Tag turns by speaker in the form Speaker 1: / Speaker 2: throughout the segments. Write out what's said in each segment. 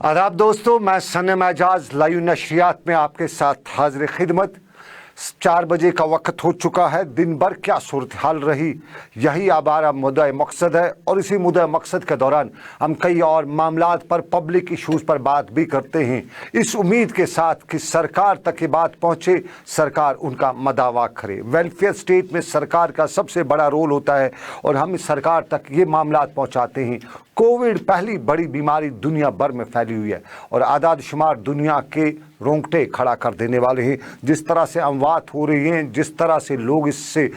Speaker 1: आदाब दोस्तों, मैं सनम एजाज लाइव नशरियात में आपके साथ हाजिर खिदमत। 4 बजे का वक्त हो चुका है। दिन भर क्या सूरत हाल रही, यही हमारा मुद्दा मकसद है और इसी मुद्दा मकसद के दौरान हम कई और मामलात पर, पब्लिक इशूज़ पर बात भी करते हैं, इस उम्मीद के साथ कि सरकार तक ये बात पहुँचे, सरकार उनका मदावा करे। वेलफेयर स्टेट में सरकार का सबसे बड़ा रोल होता है और हम सरकार तक ये मामलात पहुँचाते हैं। कोविड पहली बड़ी बीमारी दुनिया भर में फैली हुई है और आदाद शुमार दुनिया के रोंगटे खड़ा कर देने वाले हैं। जिस तरह से अमवात हो रही हैं, जिस तरह से लोग इससे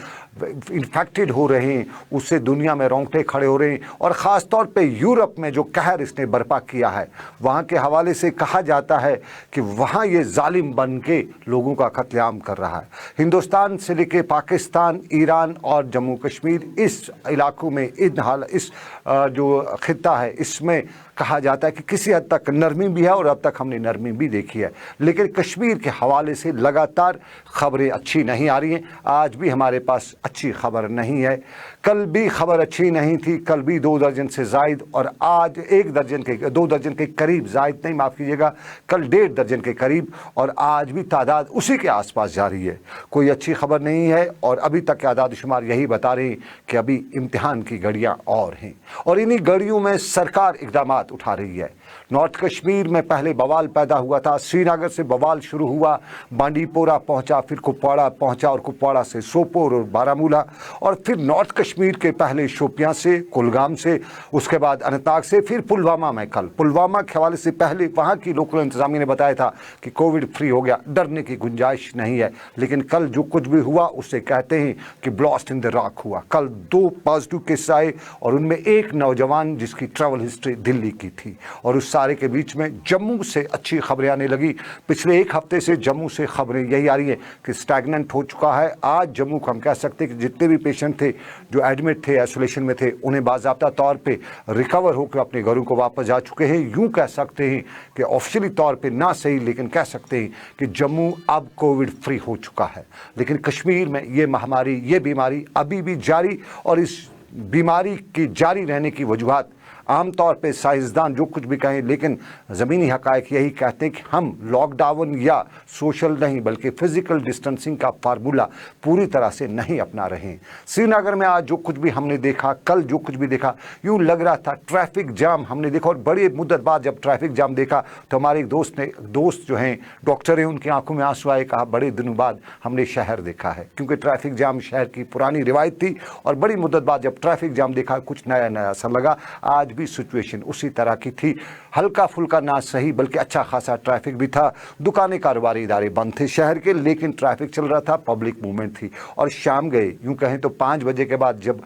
Speaker 1: इन्फेक्टेड हो रहे हैं, उससे दुनिया में रोंगटे खड़े हो रहे हैं। और ख़ास तौर पे यूरोप में जो कहर इसने बर्पा किया है, वहाँ के हवाले से कहा जाता है कि वहाँ ये जालिम बन के लोगों का कत्लेआम कर रहा है। हिंदुस्तान से लेके पाकिस्तान, ईरान और जम्मू कश्मीर, इस इलाकों में इस जो खित्ता है, इसमें कहा जाता है कि किसी हद तक नरमी भी है और अब तक हमने नरमी भी देखी है। लेकिन कश्मीर के हवाले से लगातार खबरें अच्छी नहीं आ रही हैं। आज भी हमारे पास अच्छी खबर नहीं है। कल भी खबर अच्छी नहीं थी। कल भी 2 दर्जन से ज़ायद और आज 2 दर्जन के करीब, ज़ायद नहीं, माफ़ कीजिएगा, कल 1.5 दर्जन के करीब और आज भी तादाद उसी के आसपास जारी है। कोई अच्छी खबर नहीं है और अभी तक के आदाद शुमार यही बता रहे हैं कि अभी इम्तिहान की घड़ियाँ और हैं और इन्हीं घड़ियों में सरकार इक़दामात उठा रही है। नॉर्थ कश्मीर में पहले बवाल पैदा हुआ था, श्रीनगर से बवाल शुरू हुआ, बांडीपोरा पहुंचा, फिर कुपवाड़ा पहुंचा और कुपवाड़ा से सोपोर और बारामूला और फिर नॉर्थ कश्मीर के पहले शोपियां से, कुलगाम से, उसके बाद अनंतनाग से, फिर पुलवामा में। कल पुलवामा के हवाले से पहले वहां की लोकल इंतजामिया ने बताया था कि कोविड फ्री हो गया, डरने की गुंजाइश नहीं है। लेकिन कल जो कुछ भी हुआ उससे कहते हैं कि ब्लास्ट इन द रॉक हुआ। कल 2 पॉजिटिव केस आए और उनमें एक नौजवान जिसकी ट्रैवल हिस्ट्री दिल्ली की थी। और उस सारे के बीच में जम्मू से अच्छी खबरें आने लगी। पिछले 1 हफ्ते से जम्मू से खबरें यही आ रही हैं कि स्टैगनेंट हो चुका है। आज जम्मू को हम कह सकते हैं कि जितने भी पेशेंट थे जो एडमिट थे, आइसोलेशन में थे, उन्हें बाज़ाब्ता तौर पे रिकवर होकर अपने घरों को वापस जा चुके हैं। यूँ कह सकते हैं कि ऑफिशियली तौर पे ना सही, लेकिन कह सकते हैं कि जम्मू अब कोविड फ्री हो चुका है। लेकिन कश्मीर में ये महामारी, ये बीमारी अभी भी जारी और इस बीमारी की जारी रहने की वजूहात आमतौर पे साइंसदान जो कुछ भी कहें, लेकिन ज़मीनी हक़ाइक़ यही कहते हैं कि हम लॉकडाउन या सोशल नहीं बल्कि फ़िज़िकल डिस्टेंसिंग का फार्मूला पूरी तरह से नहीं अपना रहे हैं। श्रीनगर में आज जो कुछ भी हमने देखा, कल जो कुछ भी देखा, यूँ लग रहा था ट्रैफिक जाम हमने देखा। और बड़ी मुद्दत बाद जब ट्रैफिक जाम देखा तो हमारे एक दोस्त जो हैं डॉक्टर हैं, उनकी आंखों में आंसू आए। कहा बड़े दिनों बाद हमने शहर देखा है, क्योंकि ट्रैफिक जाम शहर की पुरानी रिवायत थी और बड़ी मुद्दत बाद जब ट्रैफिक जाम देखा कुछ नया नया सा लगा। आज भी सिचुएशन उसी तरह की थी, हल्का फुल्का ना सही बल्कि अच्छा खासा ट्रैफिक भी था। दुकानें, कारोबारी इदारे बंद थे शहर के, लेकिन ट्रैफिक चल रहा था, पब्लिक मूवमेंट थी। और शाम गए, यूं कहें तो 5 बजे के बाद जब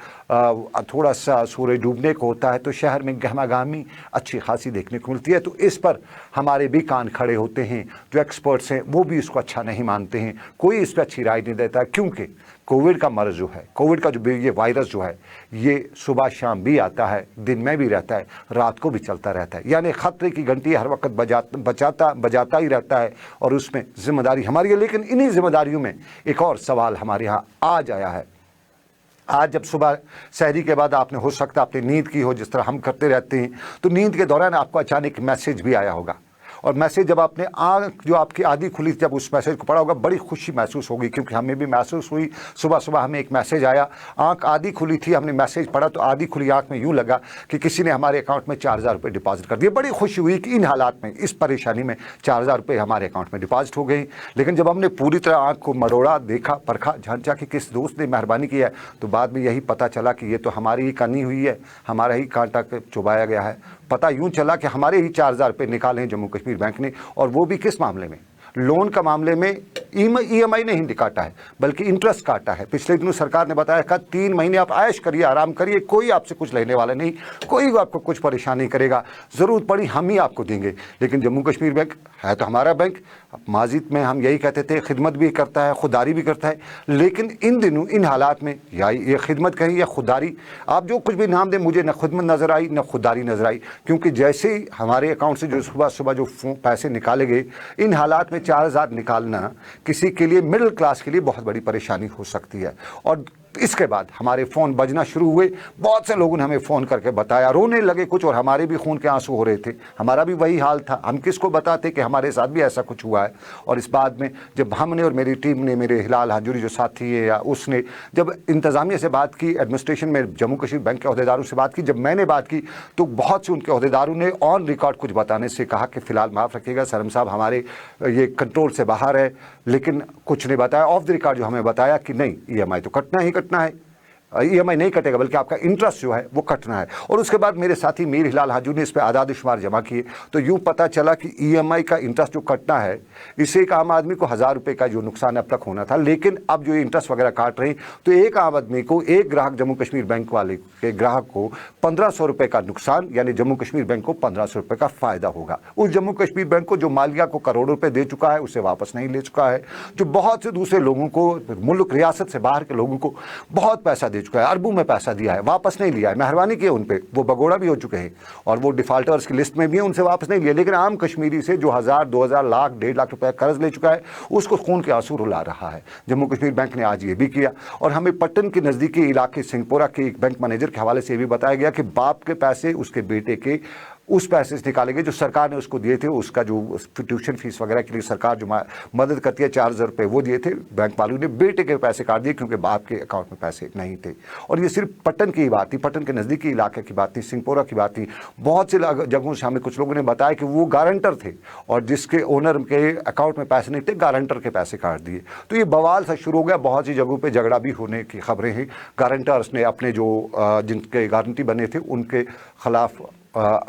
Speaker 1: थोड़ा सा सूरज डूबने को होता है तो शहर में गहमागामी अच्छी खासी देखने को मिलती है। तो इस पर हमारे भी कान खड़े होते हैं। जो एक्सपर्ट्स हैं वो भी इसको अच्छा नहीं मानते हैं, कोई इस पर अच्छी राय नहीं देता, क्योंकि कोविड का मर्ज जो है, कोविड का जो ये वायरस जो है, ये सुबह शाम भी आता है, दिन में भी रहता है, रात को भी चलता रहता है। यानी खतरे की घंटी हर वक्त बजाता ही रहता है और उसमें जिम्मेदारी हमारी है। लेकिन इन्हीं जिम्मेदारियों में एक और सवाल हमारे यहाँ आज आया है। आज जब सुबह सहरी के बाद आपने हो सकता अपनी नींद की हो, जिस तरह हम करते रहते हैं, तो नींद के दौरान आपको अचानक मैसेज भी आया होगा। और मैसेज जब आपने आँख जो आपकी आधी खुली, जब उस मैसेज को पढ़ा होगा, बड़ी खुशी महसूस होगी, क्योंकि हमें भी महसूस हुई। सुबह सुबह हमें एक मैसेज आया, आँख आधी खुली थी, हमने मैसेज पढ़ा तो आधी खुली आँख में यूँ लगा कि किसी ने हमारे अकाउंट में 4000 रुपये डिपॉजिट कर दिए। बड़ी खुशी हुई कि इन हालात में, इस परेशानी में 4000 रुपये हमारे अकाउंट में डिपॉजिट हो गए। लेकिन जब हमने पूरी तरह आँख को मरोड़ा, देखा, परखा, झांचा कि किस दोस्त ने मेहरबानी की है, तो बाद में यही पता चला कि ये तो हमारी ही कनी हुई है, हमारा ही कांटा चुभाया गया है। पता यूँ चला कि हमारे ही 4000 रुपये निकाले हैं जम्मू कश्मीर बैंक ने, और वो भी किस मामले में, लोन का मामले में। EMI नहीं काटा है बल्कि इंटरेस्ट काटा है। पिछले दिनों सरकार ने बताया कि 3 महीने आप ऐश करिए, आराम करिए, कोई आपसे कुछ लेने वाला नहीं, कोई आपको कुछ परेशान नहीं करेगा, ज़रूरत पड़ी हम ही आपको देंगे। लेकिन जम्मू कश्मीर बैंक है तो हमारा बैंक, माजिद में हम यही कहते थे, खिदमत भी करता है, खुदारी भी करता है। लेकिन इन दिनों, इन हालात में, या ये खिदमत कहें या खुदारी, आप जो कुछ भी नाम दें, मुझे न खिदमत नज़र आई न खुदारी नज़र आई। क्योंकि जैसे ही हमारे अकाउंट से जो सुबह सुबह जो पैसे निकाले गए, इन हालात में 4000 निकालना किसी के लिए, मिडिल क्लास के लिए बहुत बड़ी परेशानी हो सकती है। और इसके बाद हमारे फ़ोन बजना शुरू हुए, बहुत से लोगों ने हमें फ़ोन करके बताया, रोने लगे कुछ, और हमारे भी खून के आंसू हो रहे थे। हमारा भी वही हाल था, हम किसको बताते कि हमारे साथ भी ऐसा कुछ हुआ है। और इस बात में जब हमने और मेरी टीम ने, मेरे हिलाल हाजूरी जो साथी है या उसने, जब इंतज़ामिया से बात की, एडमिनिस्ट्रेशन में जम्मू कश्मीर बैंक के अहदेदारों से बात की, जब मैंने बात की तो बहुत से उनके अहदेदारों ने ऑन रिकॉर्ड कुछ बताने से कहा कि फ़िलहाल माफ़ रखिएगा सरम साहब, हमारे ये कंट्रोल से बाहर है, लेकिन कुछ नहीं बताया। ऑफ द रिकॉर्ड जो हमें बताया कि नहीं, EMI तो कटना ही कटना है, EMI नहीं कटेगा बल्कि आपका इंटरेस्ट जो है वो कटना है। और उसके बाद मेरे साथी मीर हिलाल हाजू ने इस पर आदाद शुमार जमा किए, तो यूँ पता चला कि EMI का इंटरेस्ट जो कटना है, इससे एक आम आदमी को 1000 रुपये का जो नुकसान अब तक होना था, लेकिन अब जो इंटरेस्ट वगैरह काट रहे हैं तो एक आम आदमी को, एक ग्राहक जम्मू कश्मीर बैंक वाले के ग्राहक को 1500 रुपये का नुकसान, यानी जम्मू कश्मीर बैंक को 1500 रुपये का फ़ायदा होगा। उस जम्मू कश्मीर बैंक को जो मालिया को करोड़ों रुपये दे चुका है उसे वापस नहीं ले चुका है, जो बहुत से दूसरे लोगों को, मुल्क रियासत से बाहर के लोगों को बहुत पैसा दे चुका है, अरबों में पैसा दिया है, वापस नहीं लिया है। मेहरबानी की उन पे, वो भगोड़ा भी हो चुके हैं और वो डिफॉल्टर्स की लिस्ट में भी है, उनसे वापस नहीं लिया। लेकिन आम कश्मीरी से जो 1000, 2000, लाख, 1.5 लाख रुपए कर्ज ले चुका है, उसको खून के आंसू रुला रहा है। जम्मू कश्मीर बैंक ने आज ये भी किया। और हमें पट्टन के नज़दीकी इलाके सिंहपुरा के एक बैंक मैनेजर के हवाले से ये भी बताया गया कि बाप के पैसे उसके बेटे के उस पैसे से निकाले गए जो सरकार ने उसको दिए थे, उसका जो ट्यूशन फीस वगैरह के लिए सरकार जो मदद करती है 4000 रुपये वो दिए थे, बैंक वालों ने बेटे के पैसे काट दिए क्योंकि बाप के अकाउंट में पैसे नहीं थे। और ये सिर्फ पट्टन की बात थी, पट्टन के नज़दीकी इलाके की बात थी, सिंहपुरा की बात थी। बहुत से जगहों से हमें कुछ लोगों ने बताया कि वो गारंटर थे और जिसके ओनर के अकाउंट में पैसे नहीं थे, गारंटर के पैसे काट दिए। तो ये बवाल सा शुरू हो गया। बहुत सी जगहों पर झगड़ा भी होने की खबरें हैं। गारंटर्स ने अपने जो जिनके गारंटी बने थे उनके खिलाफ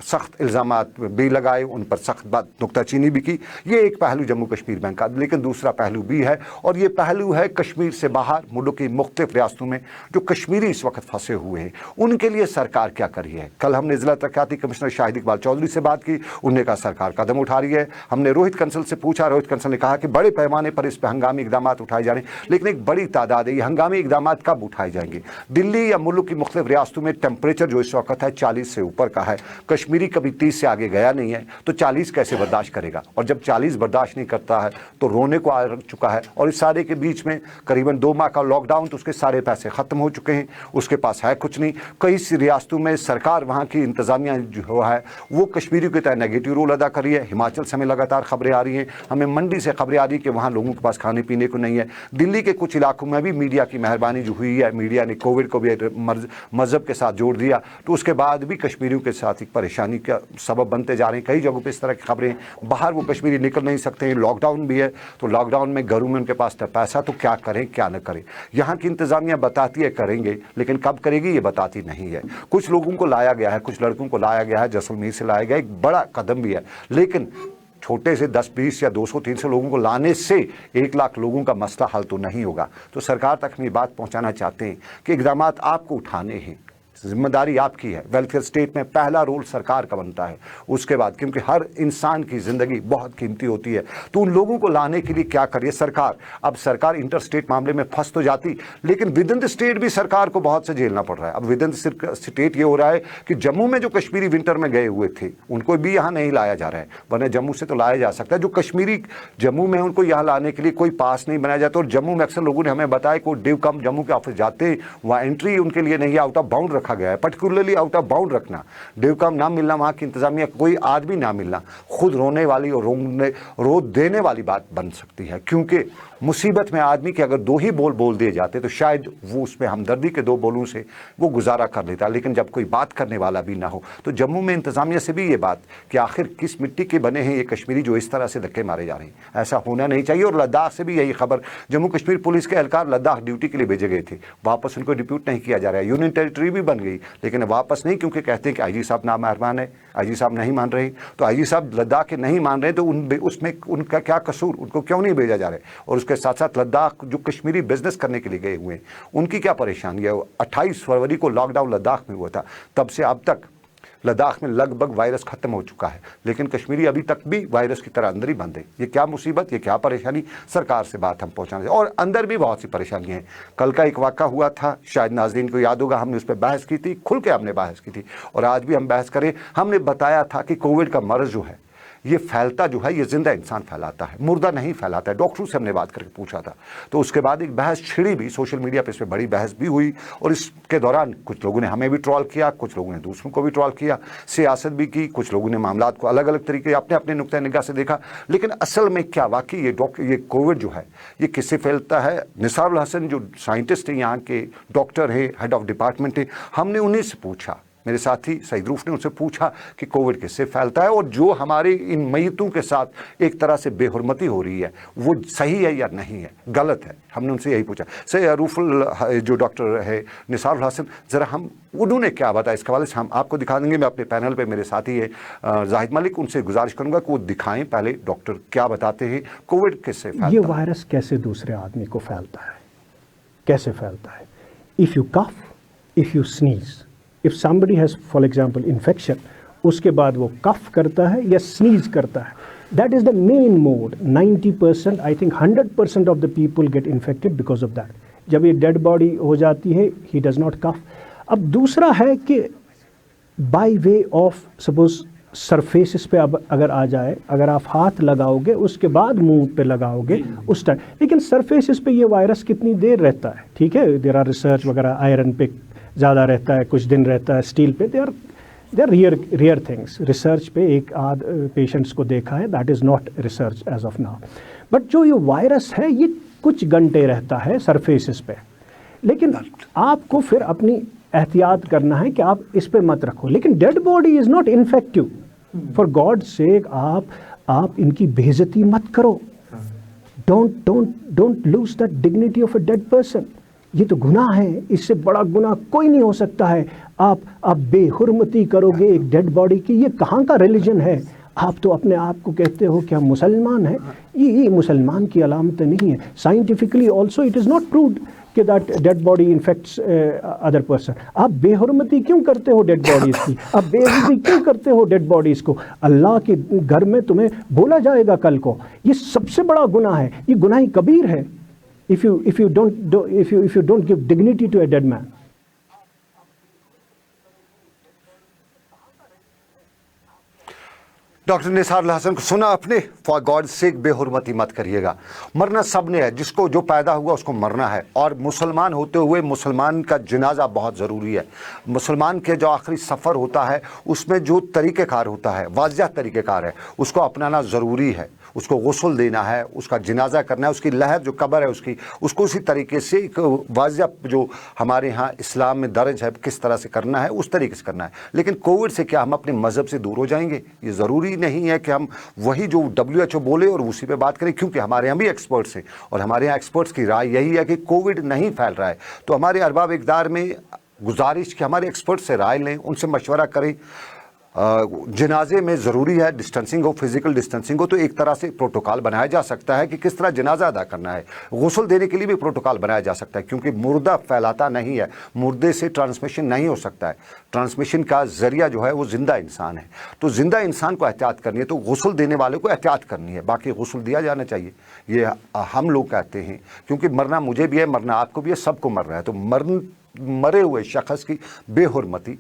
Speaker 1: सख्त इल्ज़ामात भी लगाए, उन पर सख्त बात नुक्ताचीनी भी की। ये एक पहलू जम्मू कश्मीर बैंक का, लेकिन दूसरा पहलू भी है, और ये पहलू है कश्मीर से बाहर मुल्क की मुख्तलिफ रियासतों में जो कश्मीरी इस वक्त फंसे हुए हैं, उनके लिए सरकार क्या कर रही है। कल हमने ज़िला तरक्याती कमिश्नर शाहिद इकबाल चौधरी से बात की, उन्होंने कहा सरकार कदम उठा रही है। हमने रोहित कंसल से पूछा, रोहित कंसल ने कहा कि बड़े पैमाने पर इस पर हंगामी इकदाम उठाए जा रहे हैं, लेकिन एक बड़ी तादाद है। ये हंगामी इकदाम कब उठाए जाएंगे। दिल्ली या मुल्क की मुख्तलिफ रियासतों में टेम्परेचर जो इस वक्त है 40 से ऊपर का है, कश्मीरी कभी 30 से आगे गया नहीं है, तो 40 कैसे बर्दाश्त करेगा। और जब 40 बर्दाश्त नहीं करता है तो रोने को आ चुका है। और इस सारे के बीच में करीबन 2 माह का लॉकडाउन, तो उसके सारे पैसे ख़त्म हो चुके हैं, उसके पास है कुछ नहीं। कई रियासतों में सरकार, वहाँ की इंतज़ामिया जो है वो कश्मीरियों के तहत नेगेटिव रोल अदा कर रही है। हिमाचल से हमें लगातार खबरें आ रही हैं, हमें मंडी से खबरें आ रही हैं कि वहाँ लोगों के पास खाने पीने को नहीं है। दिल्ली के कुछ इलाकों में भी मीडिया की मेहरबानी जो हुई है, मीडिया ने कोविड को भी मज़हब के साथ जोड़ दिया, तो उसके बाद भी कश्मीरियों के साथ एक परेशानी का सबब बनते जा रहे हैं। कई जगहों पे इस तरह की खबरें, बाहर वो कश्मीरी निकल नहीं सकते हैं, लॉकडाउन भी है, तो लॉकडाउन में घरों में उनके पास पैसा, तो क्या करें क्या न करें। यहाँ की इंतज़ामिया बताती है करेंगे, लेकिन कब करेगी ये बताती नहीं है। कुछ लोगों को लाया गया है, कुछ लड़कों को लाया गया है, जैसलमेर से लाया गया, एक बड़ा कदम भी है, लेकिन छोटे से 10, 20 या 200-300 लोगों को लाने से 1 लाख लोगों का मसला हल तो नहीं होगा। तो सरकार तक हम ये बात पहुंचाना चाहते हैं कि इक़दाम आपको उठाने हैं, जिम्मेदारी आपकी है। वेलफेयर स्टेट में पहला रोल सरकार का बनता है। उसके बाद, क्योंकि हर इंसान की ज़िंदगी बहुत कीमती होती है, तो उन लोगों को लाने के लिए क्या करिए सरकार। अब सरकार इंटर स्टेट मामले में फंस तो जाती, लेकिन विद इन द स्टेट भी सरकार को बहुत से झेलना पड़ रहा है। अब विद इन द स्टेट ये हो रहा है कि जम्मू में जो कश्मीरी विंटर में गए हुए थे उनको भी यहाँ नहीं लाया जा रहा है, वरना जम्मू से तो लाया जा सकता है। जो कश्मीरी जम्मू में उनको यहाँ लाने के लिए कोई पास नहीं बनाया जाता। और जम्मू में अक्सर लोगों ने हमें बताया कि डिव कम जम्मू के ऑफिस जाते हैं, वहाँ एंट्री उनके लिए नहीं, आउट ऑफ बाउंड रखा गया है। पर्टिकुलरली आउट ऑफ बाउंड रखना, डिव कम ना मिलना, वहाँ की इंतजामिया कोई आदमी ना मिलना, खुद रोने वाली और रो देने वाली बात बन सकती है। क्योंकि मुसीबत में आदमी के अगर 2 ही बोल बोल दिए जाते तो शायद वो उसमें हमदर्दी के 2 बोलों से वो गुजारा कर लेता, लेकिन जब कोई बात करने वाला भी ना हो। तो जम्मू में इंतजामिया से भी ये बात कि आखिर किस मिट्टी के बने हैं ये कश्मीरी जो इस तरह से धक्के मारे जा रहे हैं, ऐसा होना नहीं चाहिए। और लद्दाख से भी यही खबर, जम्मू कश्मीर पुलिस के एहलकार लद्दाख ड्यूटी के लिए भेजे गए थे, वापस उनको डिप्यूट नहीं किया जा रहा है। यूनियन टेरिटरी भी बन गई, लेकिन वापस नहीं, क्योंकि कहते हैं कि आईजी साहब नामेहरबान है, आईजी साहब नहीं मान रहे। तो आईजी साहब लद्दाख के नहीं मान रहे तो उसमें उनका क्या कसूर, उनको क्यों नहीं भेजा जा रहा है। और उसके साथ साथ लद्दाख जो कश्मीरी बिजनेस करने के लिए गए हुए हैं उनकी क्या परेशानी है। 28 फरवरी को लॉकडाउन लद्दाख में हुआ था, तब से अब तक लद्दाख में लगभग वायरस खत्म हो चुका है, लेकिन कश्मीरी अभी तक भी वायरस की तरह अंदर ही बंद है। ये क्या मुसीबत, ये क्या परेशानी, सरकार से बात हम पहुंचाने। और अंदर भी बहुत सी परेशानियां हैं। कल का एक वाक़ा हुआ था, शायद नाज़रीन को याद होगा, हमने उस पर बहस की थी, खुल के हमने बहस की थी, और आज भी हम बहस करें। हमने बताया था कि कोविड का मर्ज़ जो है ये फैलता जो है ये जिंदा इंसान फैलाता है, मुर्दा नहीं फैलाता है। डॉक्टरों से हमने बात करके पूछा था, तो उसके बाद एक बहस छिड़ी भी सोशल मीडिया पे, इस पर बड़ी बहस भी हुई, और इसके दौरान कुछ लोगों ने हमें भी ट्रोल किया, कुछ लोगों ने दूसरों को भी ट्रोल किया, सियासत भी की, कुछ लोगों ने मामलात को अलग अलग तरीके अपने अपने नुक्ता निगाह से देखा। लेकिन असल में क्या वाकई ये कोविड जो है ये किससे फैलता है? निसारुल हसन जो साइंटिस्ट हैं, यहाँ के डॉक्टर हैं, हेड ऑफ डिपार्टमेंट है, हमने उन्हीं से पूछा, मेरे साथी सईद रूफ ने उनसे पूछा कि कोविड किससे फैलता है, और जो हमारे इन मैयतों के साथ एक तरह से बेहुरमती हो रही है वो सही है या नहीं है, गलत है। हमने उनसे यही पूछा। सर रूफुल जो डॉक्टर है निसारुल हसन, ज़रा हम उन्होंने क्या बताया इसके हवाले से हम आपको दिखा देंगे। मैं अपने पैनल पे मेरे साथी है जाहिद मलिक, उनसे गुजारिश करूंगा कि वो दिखाएं पहले डॉक्टर क्या बताते हैं कोविड किससे फैलता है।
Speaker 2: ये वायरस कैसे दूसरे आदमी को फैलता है, कैसे फैलता है? If you cough, if you sneeze, if somebody has for example infection, उसके बाद वो कफ करता है या स्नीज करता है, that is the main mode. 90% I think 100% of the people get infected because of that. जब ये डेड बॉडी हो जाती है, ही डज़ नॉट कफ। अब दूसरा है कि by way of suppose surfaces पे अब अगर आ जाए, अगर आप हाथ लगाओगे उसके बाद मुंह पे लगाओगे उस टाइम, लेकिन सरफेसिस पे ये वायरस कितनी देर रहता है? ठीक है, देर आर रिसर्च वगैरह, आयरन पे ज़्यादा रहता है, कुछ दिन रहता है, स्टील पे, they are rare things. Research पे एक आध पेशेंट्स को देखा है, that is not research as of now. But जो ये वायरस है ये कुछ घंटे रहता है सरफेसिस पे, लेकिन आपको फिर अपनी एहतियात करना है कि आप इस पे मत रखो। लेकिन dead body is not infective, for God sake आप इनकी बेइज्जती मत करो। Don't lose that dignity of a dead person. ये तो गुनाह है, इससे बड़ा गुनाह कोई नहीं हो सकता है। आप बेहुरमती करोगे एक डेड बॉडी की, ये कहाँ का रिलीजन है? आप तो अपने आप को कहते हो कि हम मुसलमान हैं। ये मुसलमान की अलामत नहीं है। Scientifically also it is not proved कि that dead body infects other person. आप बेहुरमती क्यों करते हो डेड बॉडीज़ की? आप बेइज्जती क्यों करते हो डेड बॉडीज़ को? अल्लाह के घर में तुम्हें बोला जाएगा कल को। ये सबसे बड़ा गुनाह है, ये गुनाह कबीर है। If you don't give dignity to a dead man.
Speaker 1: Doctor Nisarul Hasan को सुना आपने? फॉर गॉड सेक बेहुरमती मत करिएगा। मरना सब ने है, जिसको जो पैदा हुआ उसको मरना है, और मुसलमान होते हुए मुसलमान का जनाजा बहुत ज़रूरी है। मुसलमान के जो आखिरी सफ़र होता है उसमें जो तरीक़ेकार होता है, वाज़िह तरीक़ेकार है, उसको अपनाना ज़रूरी है। उसको गुस्ल देना है, उसका जनाजा करना है, उसकी लहर जो कब्र है उसको उसी तरीके से एक वाज़िह जो हमारे यहाँ इस्लाम में दर्ज है किस तरह से करना है उस तरीके से करना है। लेकिन कोविड से क्या हम अपने मज़हब से दूर हो जाएंगे? ये ज़रूरी नहीं है कि हम वही जो WHO बोले और उसी पे बात करें, क्योंकि हमारे यहाँ भी एक्सपर्ट्स हैं और हमारे यहाँ एक्सपर्ट्स की राय यही है कि कोविड नहीं फैल रहा है। तो हमारे अरबाब इक़्तिदार में गुजारिश कि हमारे एक्सपर्ट्स से राय लें, उनसे मशवरा करें। जनाजे में ज़रूरी है डिस्टेंसिंग हो, फिज़िकल डिस्टेंसिंग हो, तो एक तरह से प्रोटोकॉल बनाया जा सकता है कि किस तरह जनाजा अदा करना है। गुस्ल देने के लिए भी प्रोटोकॉल बनाया जा सकता है, क्योंकि मुर्दा फैलाता नहीं है, मुर्दे से ट्रांसमिशन नहीं हो सकता है। ट्रांसमिशन का ज़रिया जो है वो ज़िंदा इंसान है, तो ज़िंदा इंसान को एहतियात करनी है, तो गुस्ल देने वाले को एहतियात करनी है। बाकी गुस्ल दिया जाना चाहिए, ये हम लोग कहते हैं, क्योंकि मरना मुझे भी है, मरना आपको भी है, सबको मरना है। तो मरे हुए शख्स की बेहुरमती,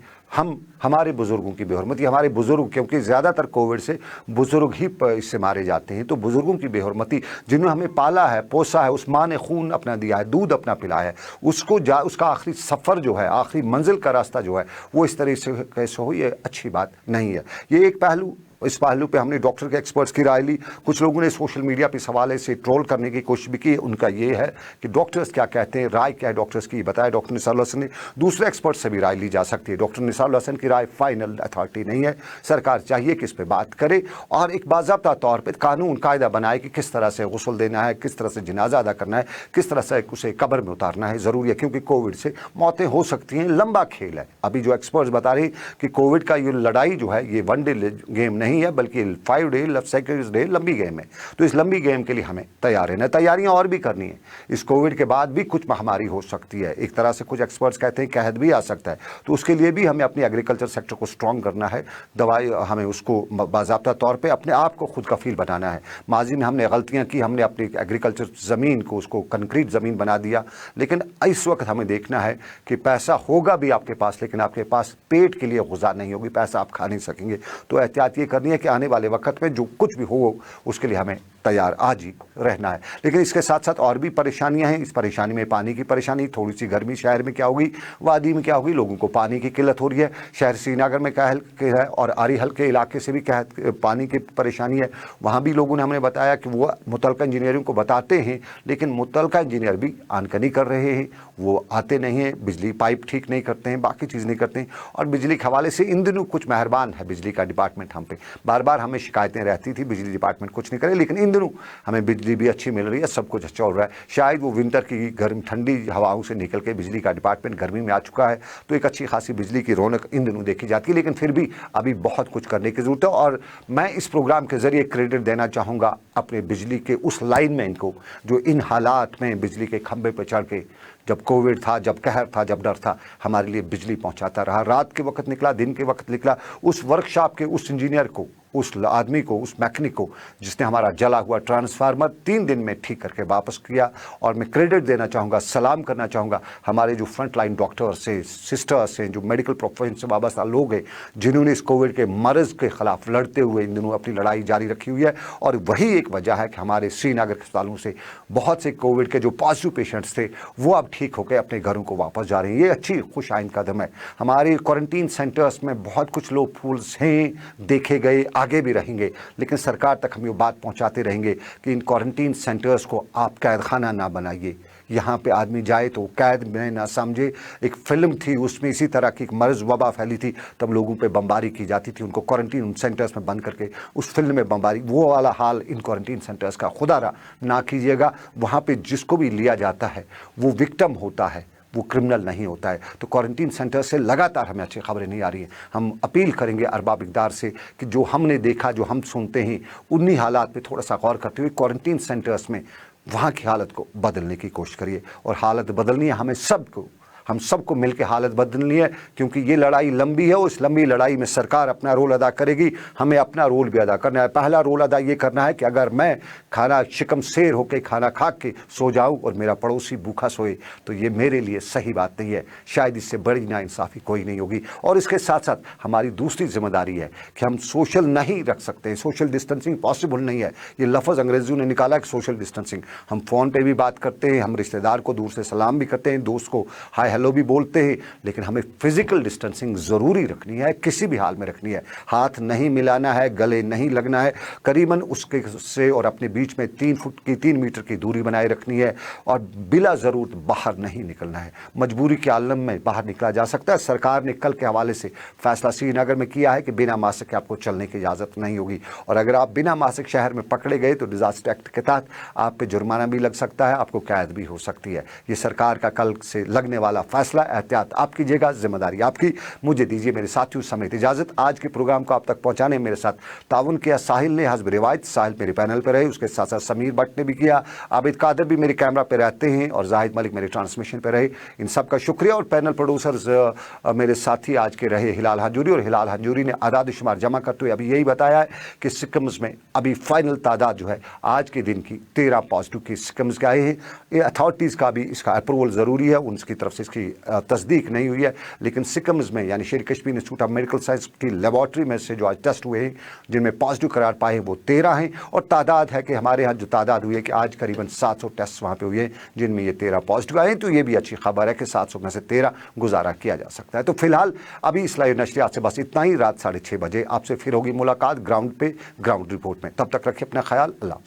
Speaker 1: हमारे बुज़ुर्गों की बेहुरमती, हमारे बुज़ुर्ग, क्योंकि ज़्यादातर कोविड से बुज़ुर्ग ही इससे मारे जाते हैं, तो बुज़ुर्गों की बेहुरमती, जिन्होंने हमें पाला है, पोसा है, उस माँ ने खून अपना दिया है, दूध अपना पिलाया है, उसका आखिरी सफ़र जो है, आखिरी मंजिल का रास्ता जो है वो इस तरह से कैसे हो, ये अच्छी बात नहीं है। ये एक पहलू। इस पहलू पे हमने डॉक्टर के एक्सपर्ट्स की राय ली। कुछ लोगों ने सोशल मीडिया पे इस हवाले से ट्रोल करने की कोशिश भी की। उनका ये है कि डॉक्टर्स क्या कहते हैं, राय क्या है डॉक्टर्स की, बताया डॉक्टर निसारुल हसन ने। दूसरे एक्सपर्ट से भी राय ली जा सकती है। डॉक्टर निसारुल हसन की राय फाइनल अथॉरिटी नहीं है। सरकार चाहिए कि इस पर बात करे और एक बाज़ाब्ता तौर पर कानून कायदा बनाए कि किस तरह से गुस्ल देना है, किस तरह से जनाजा अदा करना है, किस तरह से उसे कब्र में उतारना है। ज़रूरी है, क्योंकि कोविड से मौतें हो सकती हैं, लंबा खेल है। अभी जो एक्सपर्ट्स बता रहे हैं कि कोविड का ये लड़ाई जो है ये वन डे गेम नहीं है, बल्कि 5 डे 6 डे लंबी गेम है। तो इस लंबी गेम के लिए हमें तैयार रहना है, तैयारियां और भी करनी है। इस कोविड के बाद भी कुछ महामारी हो सकती है, एक तरह से कुछ एक्सपर्ट्स कहते हैं कहत भी आ सकता है। तो उसके लिए भी हमें अपनी एग्रीकल्चर सेक्टर को स्ट्रॉन्ग करना है। दवाई हमें उसको बाज़ाब्ता तौर पे अपने आप को खुद कफील बनाना है। माजी में हमने गलतियां की, हमने अपनी एग्रीकल्चर ज़मीन को उसको कंक्रीट ज़मीन बना दिया। लेकिन इस वक्त हमें देखना है कि पैसा होगा भी आपके पास, लेकिन आपके पास पेट के लिए गुज़ार नहीं होगी, पैसा आप खा नहीं सकेंगे। तो एहतियात ये करनी करनी है कि आने वाले वक्त में जो कुछ भी हो उसके लिए हमें तैयार आज ही रहना है। लेकिन इसके साथ साथ और भी परेशानियां हैं। इस परेशानी में पानी की परेशानी, थोड़ी सी गर्मी शहर में क्या होगी, वादी में क्या होगी, लोगों को पानी की किल्लत हो रही है। शहर श्रीनगर में क्या है और आरी हल्के इलाके से भी क्या पानी की परेशानी है। वहाँ भी लोगों ने हमें बताया कि वो मुतलका इंजीनियरिंग को बताते हैं, लेकिन मुतलका इंजीनियर भी आनकनी कर रहे हैं, वो आते नहीं हैं, बिजली पाइप ठीक नहीं करते हैं, बाकी चीज़ नहीं करते हैं। और बिजली के हवाले से इन दिनों कुछ मेहरबान है बिजली का डिपार्टमेंट हम पे, बार बार हमें शिकायतें रहती थी बिजली डिपार्टमेंट कुछ नहीं करे, लेकिन इन दिनों हमें बिजली भी अच्छी मिल रही है, सब कुछ अच्छा हो रहा है। शायद वो विंटर की गर्म ठंडी हवाओं से निकल के बिजली का डिपार्टमेंट गर्मी में आ चुका है, तो एक अच्छी खासी बिजली की रौनक इन दिनों देखी जाती है। लेकिन फिर भी अभी बहुत कुछ करने की ज़रूरत है, और मैं इस प्रोग्राम के ज़रिए क्रेडिट देना चाहूँगा अपने बिजली के उस लाइनमैन को जो इन हालात में बिजली के खंभे पर चढ़ के, जब कोविड था, जब कहर था, जब डर था, हमारे लिए बिजली पहुंचाता रहा। रात के वक्त निकला, दिन के वक्त निकला, उस वर्कशॉप के उस इंजीनियर को, उस आदमी को, उस मैकेनिक को जिसने हमारा जला हुआ ट्रांसफार्मर 3 दिन में ठीक करके वापस किया। और मैं क्रेडिट देना चाहूँगा, सलाम करना चाहूँगा हमारे जो फ्रंट लाइन डॉक्टर्स हैं, सिस्टर्स हैं, जो मेडिकल प्रोफेशन से वाबस्ता लोग हैं, जिन्होंने इस कोविड के मर्ज़ के ख़िलाफ़ लड़ते हुए इन दिनों अपनी लड़ाई जारी रखी हुई है। और वही एक वजह है कि हमारे श्रीनगर के अस्पतालों से बहुत से कोविड के जो पॉजिटिव पेशेंट्स थे वो अब ठीक होकर अपने घरों को वापस जा रहे हैं। ये अच्छी खुश आइंद कदम है। हमारे क्वारंटीन सेंटर्स में बहुत कुछ लोग फूल्स हैं, देखे गए, आगे भी रहेंगे, लेकिन सरकार तक हम ये बात पहुंचाते रहेंगे कि इन क्वारंटीन सेंटर्स को आप कैद खाना ना बनाइए। यहाँ पे आदमी जाए तो कैद में ना समझे। एक फिल्म थी, उसमें इसी तरह की एक मर्ज़ वबा फैली थी, तब लोगों पे बमबारी की जाती थी, उनको क्वारंटीन सेंटर्स में बंद करके, उस फिल्म में बमबारी, वो वाला हाल इन क्वारंटीन सेंटर्स का खुदा ना कीजिएगा। वहाँ पे जिसको भी लिया जाता है वो विक्टिम होता है, वो क्रिमिनल नहीं होता है। तो क्वारंटीन सेंटर से लगातार हमें अच्छी खबरें नहीं आ रही हैं। हम अपील करेंगे अरबाब इक़दार से कि जो हमने देखा, जो हम सुनते हैं, उन्हीं हालात पे थोड़ा सा गौर करते हुए क्वारंटीन सेंटर्स में वहाँ की हालत को बदलने की कोशिश करिए। और हालत बदलनी है हमें सबको, हम सबको मिलकर हालत बदलनी है, क्योंकि ये लड़ाई लंबी है। उस लंबी लड़ाई में सरकार अपना रोल अदा करेगी, हमें अपना रोल भी अदा करना है। पहला रोल अदा ये करना है कि अगर मैं खाना शिकम शेर होकर खाना खा के सो जाऊं और मेरा पड़ोसी भूखा सोए, तो ये मेरे लिए सही बात नहीं है। शायद इससे बड़ी नाइंसाफ़ी कोई नहीं होगी। और इसके साथ साथ हमारी दूसरी जिम्मेदारी है कि हम सोशल नहीं रख सकते, सोशल डिस्टेंसिंग पॉसिबल नहीं है। ये लफ्ज़ अंग्रेज़ियों ने निकाला कि सोशल डिस्टेंसिंग। हम फ़ोन पर भी बात करते हैं, हम रिश्तेदार को दूर से सलाम भी करते हैं, दोस्त को हाय हेलो भी बोलते हैं, लेकिन हमें फिजिकल डिस्टेंसिंग ज़रूरी रखनी है, किसी भी हाल में रखनी है। हाथ नहीं मिलाना है, गले नहीं लगना है, करीबन उसके से और अपने बीच में 3 मीटर की दूरी बनाए रखनी है। और बिला ज़रूरत बाहर नहीं निकलना है। मजबूरी के आलम में बाहर निकला जा सकता है। सरकार ने कल के हवाले से फैसला श्रीनगर में किया है कि बिना मास्क के आपको चलने की इजाज़त नहीं होगी, और अगर आप बिना मास्क शहर में पकड़े गए तो डिज़ास्टर एक्ट के तहत आप पे जुर्माना भी लग सकता है, आपको कैद भी हो सकती है। ये सरकार का कल से लगने वाला फैसला। एहतियात आप कीजिएगा, जिम्मेदारी आपकी। मुझे दीजिए मेरे साथियों समेत इजाज़त। आज के प्रोग्राम को आप तक पहुंचाने मेरे साथ ताउन किया साहिल ने, हस्ब रिवायत साहिल मेरे पैनल पर रहे, उसके साथ साथ समीर भट्ट ने भी किया, आबिद कादर भी मेरे कैमरा पे रहते हैं, और जाहिद मलिक मेरे ट्रांसमिशन पे रहे। इन सब का शुक्रिया। और पैनल प्रोड्यूसर्स मेरे साथी आज के रहे हिलाल हंजूरी, और हिलाल हंजूरी ने आदाद शुमार जमा करते हुए अभी यही बताया है कि सिक्किम्स में अभी फाइनल तादाद जो है आज के दिन की 13 पॉजिटिव की सिक्किम्स के आए हैं। ये अथॉरिटीज़ का भी इसका अप्रूवल ज़रूरी है, उनकी तरफ से इसकी तस्दीक नहीं हुई है, लेकिन सिक्किम्स में यानी शेर Kashmir institute of medical science की लेबॉर्ट्री में से जो आज टेस्ट हुए हैं, जिनमें पॉजिटिव करार पाए वो 13 हैं। और तादाद है कि हमारे यहाँ जो तादाद हुई है कि आज करीबन 700 टेस्ट वहाँ पे हुए हैं, जिनमें ये 13 पॉजिटिव आए हैं। तो ये भी अच्छी खबर है कि 700 में से 13 गुजारा किया जा सकता है। तो फिलहाल अभी इस लाइव नशरियात से बस इतना ही। रात 6:30 बजे आपसे फिर होगी मुलाकात ग्राउंड पे, ग्राउंड रिपोर्ट में। तब तक रखिए अपना ख्याल। अल्लाह।